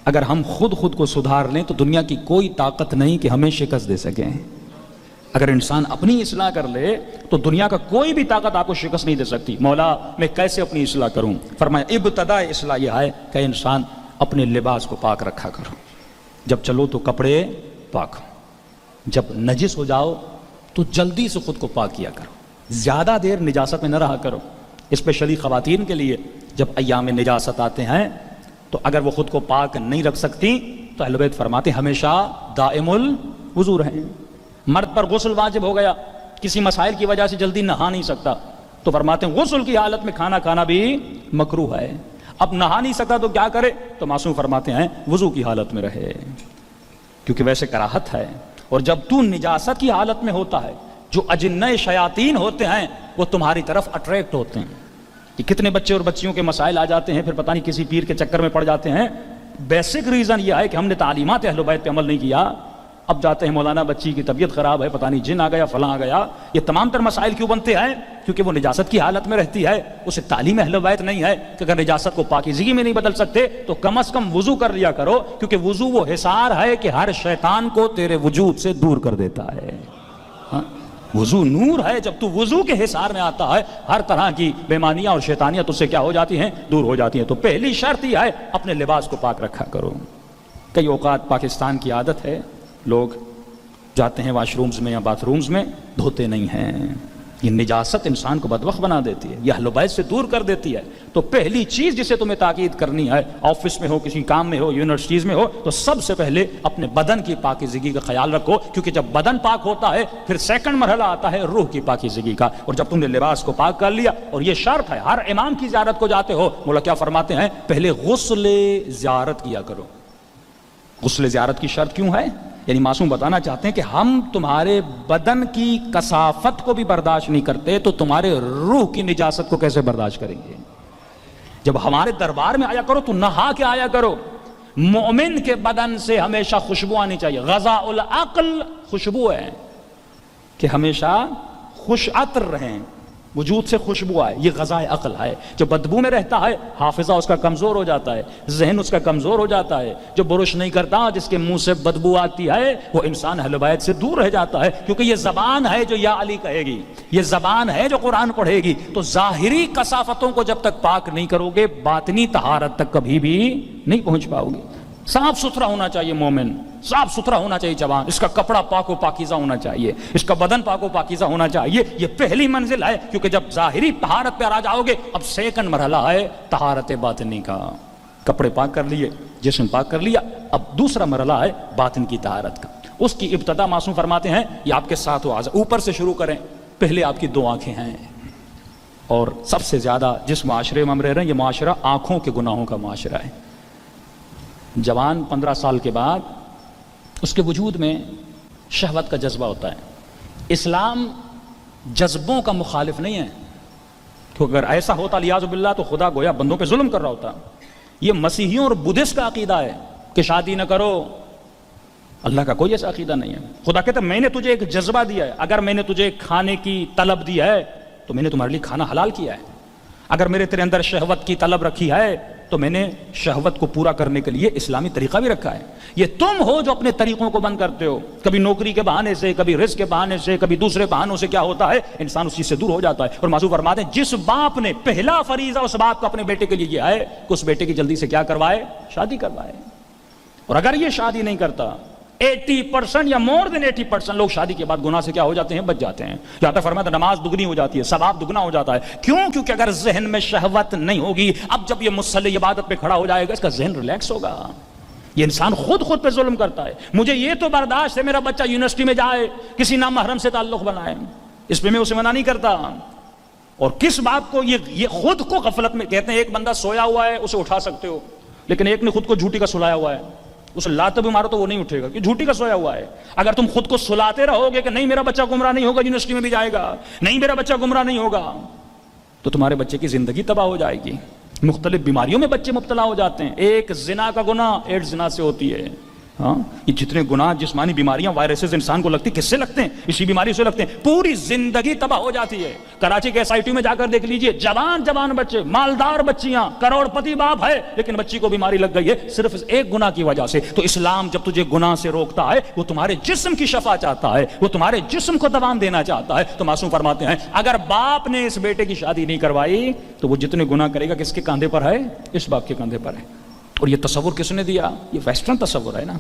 اگر ہم خود کو سدھار لیں تو دنیا کی کوئی طاقت نہیں کہ ہمیں شکست دے سکیں۔ اگر انسان اپنی اصلاح کر لے تو دنیا کا کوئی بھی طاقت آپ کو شکست نہیں دے سکتی۔ مولا میں کیسے اپنی اصلاح کروں؟ فرمایا ابتدا اصلاح یہ ہے کہ انسان اپنے لباس کو پاک رکھا کرو، جب چلو تو کپڑے پاک ہو، جب نجس ہو جاؤ تو جلدی سے خود کو پاک کیا کرو، زیادہ دیر نجاست میں نہ رہا کرو۔ اسپیشلی خواتین کے لیے جب ایام نجاست آتے ہیں تو اگر وہ خود کو پاک نہیں رکھ سکتی تو اہل بیت فرماتے ہیں ہمیشہ دائم الوضو رہیں۔ مرد پر غسل واجب ہو گیا، کسی مسائل کی وجہ سے جلدی نہا نہیں سکتا، تو فرماتے ہیں غسل کی حالت میں کھانا کھانا بھی مکروہ ہے۔ اب نہا نہیں سکتا تو کیا کرے؟ تو معصوم فرماتے ہیں وضو کی حالت میں رہے، کیونکہ ویسے کراہت ہے۔ اور جب تو نجاست کی حالت میں ہوتا ہے، جو اجنہ شیاطین ہوتے ہیں وہ تمہاری طرف اٹریکٹ ہوتے ہیں۔ کہ کتنے بچے اور بچیوں کے مسائل آ جاتے ہیں، پھر پتہ نہیں کسی پیر کے چکر میں پڑ جاتے ہیں۔ بیسک ریزن یہ ہے کہ ہم نے تعلیمات اہل بیت پہ عمل نہیں کیا۔ اب جاتے ہیں مولانا بچی کی طبیعت خراب ہے، پتہ نہیں جن آ گیا فلاں آ گیا۔ یہ تمام تر مسائل کیوں بنتے ہیں؟ کیونکہ وہ نجاست کی حالت میں رہتی ہے، اسے تعلیم اہل بیت نہیں ہے کہ اگر نجاست کو پاکیزگی میں نہیں بدل سکتے تو کم از کم وضو کر لیا کرو، کیونکہ وضو وہ حصار ہے کہ ہر شیطان کو تیرے وجود سے دور کر دیتا ہے۔ وضو نور ہے، جب تو وضو کے حصار میں آتا ہے ہر طرح کی بیمانیاں اور شیطانیاں تجھ سے کیا ہو جاتی ہیں؟ دور ہو جاتی ہیں۔ تو پہلی شرط یہ ہے اپنے لباس کو پاک رکھا کرو۔ کئی اوقات پاکستان کی عادت ہے، لوگ جاتے ہیں واش رومز میں یا باتھ رومز میں، دھوتے نہیں ہیں۔ یہ نجاست انسان کو بدبخت بنا دیتی ہے، یہ اہل بیت سے دور کر دیتی ہے۔ تو پہلی چیز جسے تمہیں تاکید کرنی ہے، آفس میں ہو، کسی کام میں ہو، یونیورسٹیز میں ہو، تو سب سے پہلے اپنے بدن کی پاکیزگی کا خیال رکھو، کیونکہ جب بدن پاک ہوتا ہے پھر سیکنڈ مرحلہ آتا ہے روح کی پاکیزگی کا۔ اور جب تم نے لباس کو پاک کر لیا، اور یہ شرط ہے ہر امام کی زیارت کو جاتے ہو، مولا کیا فرماتے ہیں؟ پہلے غسل زیارت کیا کرو۔ غسل زیارت کی شرط کیوں ہے؟ یعنی معصوم بتانا چاہتے ہیں کہ ہم تمہارے بدن کی کثافت کو بھی برداشت نہیں کرتے تو تمہارے روح کی نجاست کو کیسے برداشت کریں گے؟ جب ہمارے دربار میں آیا کرو تو نہا کے آیا کرو۔ مومن کے بدن سے ہمیشہ خوشبو آنی چاہیے۔ غذاء العقل خوشبو ہے، کہ ہمیشہ خوش عطر رہیں، وجود سے خوشبو آئے، یہ غذاء عقل ہے۔ جو بدبو میں رہتا ہے حافظہ اس کا کمزور ہو جاتا ہے، ذہن اس کا کمزور ہو جاتا ہے۔ جو برش نہیں کرتا، جس کے منہ سے بدبو آتی ہے، وہ انسان اہل بیت سے دور رہ جاتا ہے، کیونکہ یہ زبان ہے جو یا علی کہے گی، یہ زبان ہے جو قرآن پڑھے گی۔ تو ظاہری کثافتوں کو جب تک پاک نہیں کرو گے، باطنی طہارت تک کبھی بھی نہیں پہنچ پاؤ گے۔ صاف ستھرا ہونا چاہیے مومن، صاف ستھرا ہونا چاہیے جوان، اس کا کپڑا پاک و پاکیزہ ہونا چاہیے، اس کا بدن پاک و پاکیزہ ہونا چاہیے۔ یہ پہلی منزل ہے، کیونکہ جب ظاہری طہارت پہ آ جاؤ گے، اب سیکنڈ مرحلہ ہے طہارت باطنی کا۔ کپڑے پاک کر لیے، جسم پاک کر لیا، اب دوسرا مرحلہ ہے باطن کی طہارت کا۔ اس کی ابتدا معصوم فرماتے ہیں یہ آپ کے ساتھ اوپر سے شروع کریں۔ پہلے آپ کی دو آنکھیں ہیں، اور سب سے زیادہ جس معاشرے میں ہم رہ رہے ہیں یہ معاشرہ آنکھوں کے گناہوں کا معاشرہ ہے۔ جوان 15 سال کے بعد اس کے وجود میں شہوت کا جذبہ ہوتا ہے۔ اسلام جذبوں کا مخالف نہیں ہے، کیونکہ اگر ایسا ہوتا لیاذ باللہ تو خدا گویا بندوں پہ ظلم کر رہا ہوتا۔ یہ مسیحیوں اور بدھسٹ کا عقیدہ ہے کہ شادی نہ کرو، اللہ کا کوئی ایسا عقیدہ نہیں ہے۔ خدا کہتا ہے میں نے تجھے ایک جذبہ دیا ہے، اگر میں نے تجھے کھانے کی طلب دی ہے تو میں نے تمہارے لیے کھانا حلال کیا ہے۔ اگر میرے تیرے اندر شہوت کی طلب رکھی ہے تو میں نے شہوت کو پورا کرنے کے لیے اسلامی طریقہ بھی رکھا ہے۔ یہ تم ہو جو اپنے طریقوں کو بند کرتے ہو، کبھی نوکری کے بہانے سے، کبھی رزق کے بہانے سے، کبھی دوسرے بہانوں سے کیا ہوتا ہے؟ انسان اس چیز سے دور ہو جاتا ہے۔ اور معصوم فرماتے ہیں جس باپ نے پہلا فریضہ اس باپ کو اپنے بیٹے کے لیے کیا ہے کہ اس بیٹے کی جلدی سے کیا کروائے؟ شادی کروائے۔ اور اگر یہ شادی نہیں کرتا، 80% یا مور دین 80% لوگ شادی کے بعد گناہ سے کیا ہو جاتے ہیں؟ بچ جاتے ہیں۔ یہاں تک فرمایا نماز دگنی ہو جاتی ہے، ثواب دگنا ہو جاتا ہے۔ کیوں؟ کیونکہ اگر ذہن میں شہوت نہیں ہوگی، اب جب یہ مصلی عبادت پہ کھڑا ہو جائے گا اس کا ذہن ریلیکس ہوگا۔ یہ انسان خود پہ ظلم کرتا ہے۔ مجھے یہ تو برداشت ہے میرا بچہ یونیورسٹی میں جائے، کسی نامحرم سے تعلق بنائے، اس پہ میں اسے منع نہیں کرتا۔ اور کس بات کو یہ خود کو غفلت میں کہتے ہیں ایک بندہ سویا ہوا ہے اسے اٹھا سکتے ہو، لیکن ایک نے خود کو جھوٹی کا سلایا ہوا ہے، اسے لاتے بھی مارو تو وہ نہیں اٹھے گا، کہ جھوٹی کا سویا ہوا ہے۔ اگر تم خود کو سلاتے رہو گے کہ نہیں میرا بچہ گمراہ نہیں ہوگا، یونیورسٹی میں بھی جائے گا، نہیں میرا بچہ گمراہ نہیں ہوگا، تو تمہارے بچے کی زندگی تباہ ہو جائے گی۔ مختلف بیماریوں میں بچے مبتلا ہو جاتے ہیں۔ ایک زنا کا گناہ ایڈز زنا سے ہوتی ہے، ہاں یہ جتنے گناہ جسمانی بیماریاں وائرسز انسان کو لگتی کس سے لگتے ہیں؟ اسی بیماری سے لگتے ہیں. پوری زندگی تباہ ہو جاتی ہے. کراچی کے SIT میں جا کر دیکھ لیجئے, جوان بچے, مالدار بچیاں, کروڑ پتی باپ ہے, لیکن بچی کو بیماری لگ گئی ہے صرف ایک گناہ کی وجہ سے. تو اسلام جب تجھے گناہ سے روکتا ہے وہ تمہارے جسم کی شفا چاہتا ہے, وہ تمہارے جسم کو دوام دینا چاہتا ہے. تو معصوم فرماتے ہیں اگر باپ نے اس بیٹے کی شادی نہیں کروائی تو وہ جتنے گناہ کرے گا کس کے کاندھے پر ہے؟ اس باپ کے کاندھے پر ہے. اور یہ تصور کس نے دیا؟ یہ ویسٹرن تصور ہے نا.